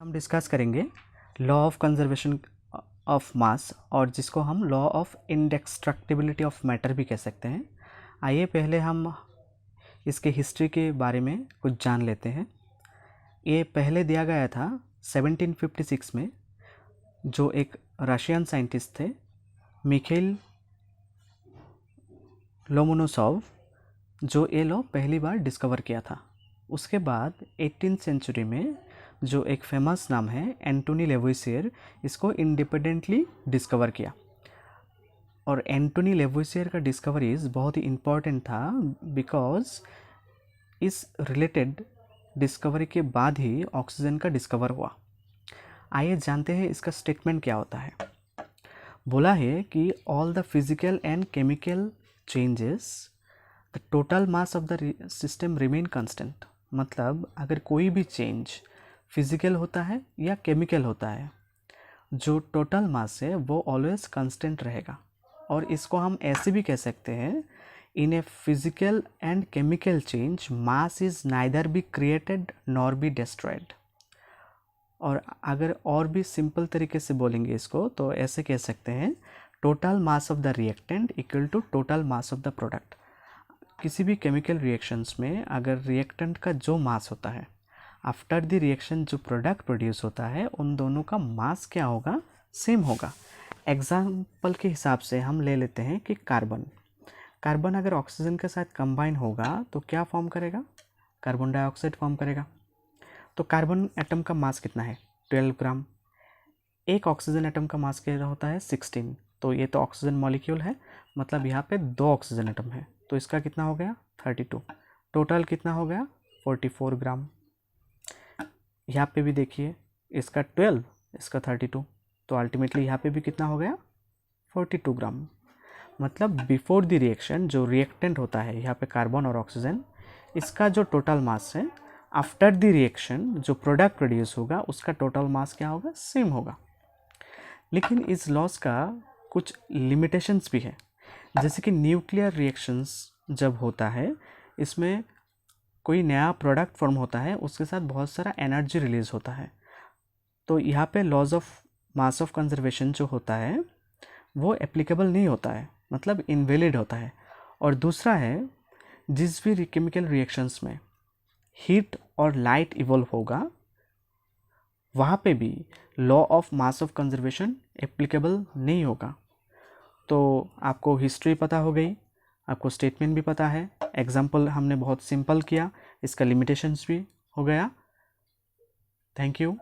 हम डिस्कस करेंगे law of conservation of mass और जिसको हम लॉ ऑफ इंडेस्ट्रक्टिबिलिटी ऑफ मैटर भी कह सकते हैं। आइए पहले हम इसके हिस्ट्री के बारे में कुछ जान लेते हैं। ये पहले दिया गया था 1756 में, जो एक रशियन साइंटिस्ट थे मिखाइल लोमोनोसोव, जो ये लॉ पहली बार डिस्कवर किया था। उसके बाद 18th सेंचुरी में जो एक फेमस नाम है एंटोनी लेवोइसियर, इसको इंडिपेंडेंटली डिस्कवर किया। और एंटोनी लेवोइसियर का डिस्कवरीज बहुत ही इम्पोर्टेंट था बिकॉज इस रिलेटेड डिस्कवरी के बाद ही ऑक्सीजन का डिस्कवर हुआ। आइए जानते हैं इसका स्टेटमेंट क्या होता है। बोला है कि all the physical and chemical changes the total mass of the system remain constant. मतलब अगर कोई भी चेंज फिजिकल होता है या केमिकल होता है, जो टोटल मास है वो ऑलवेज कांस्टेंट रहेगा। और इसको हम ऐसे भी कह सकते हैं, in a physical and chemical change mass is neither be created nor be destroyed. और अगर और भी सिंपल तरीके से बोलेंगे इसको तो ऐसे कह सकते हैं, total mass of the reactant equal to total mass of the product. किसी भी केमिकल रिएक्शंस में अगर रिएक्टेंट का जो मास होता है, आफ्टर द रिएक्शन जो प्रोडक्ट प्रोड्यूस होता है, उन दोनों का मास क्या होगा, सेम होगा। एग्जाम्पल के हिसाब से हम ले लेते हैं कि कार्बन अगर ऑक्सीजन के साथ कंबाइन होगा तो क्या फॉर्म करेगा, कार्बन डाइऑक्साइड फॉर्म करेगा। तो कार्बन एटम का मास कितना है, 12 ग्राम। एक ऑक्सीजन एटम का मास क्या होता है, 16। तो ये तो ऑक्सीजन मॉलिक्यूल है, मतलब यहाँ पे 2 ऑक्सीजन एटम है, तो इसका कितना हो गया, 32। टोटल कितना हो गया, 44 ग्राम। यहाँ पे भी देखिए, इसका 12, इसका 32, तो अल्टीमेटली यहाँ पे भी कितना हो गया, 42 ग्राम। मतलब बिफोर द रिएक्शन जो रिएक्टेंट होता है यहाँ पे कार्बन और ऑक्सीजन, इसका जो टोटल मास है, आफ्टर द रिएक्शन जो प्रोडक्ट प्रोड्यूस होगा उसका टोटल मास क्या होगा, सेम होगा। लेकिन इस लॉस का कुछ लिमिटेशंस भी है। जैसे कि न्यूक्लियर रिएक्शंस जब होता है, इसमें कोई नया प्रोडक्ट फॉर्म होता है, उसके साथ बहुत सारा एनर्जी रिलीज होता है। तो यहाँ पे laws of mass of conservation जो होता है वो एप्लीकेबल नहीं होता है, मतलब इनवैलिड होता है। और दूसरा है, जिस भी केमिकल रिएक्शंस में हीट और लाइट इवॉल्व होगा, वहाँ पे भी law of mass of conservation applicable नहीं होगा। तो आपको हिस्ट्री पता हो गई, आपको स्टेटमेंट भी पता है, एग्जाम्पल हमने बहुत सिंपल किया, इसका लिमिटेशंस भी हो गया। Thank you.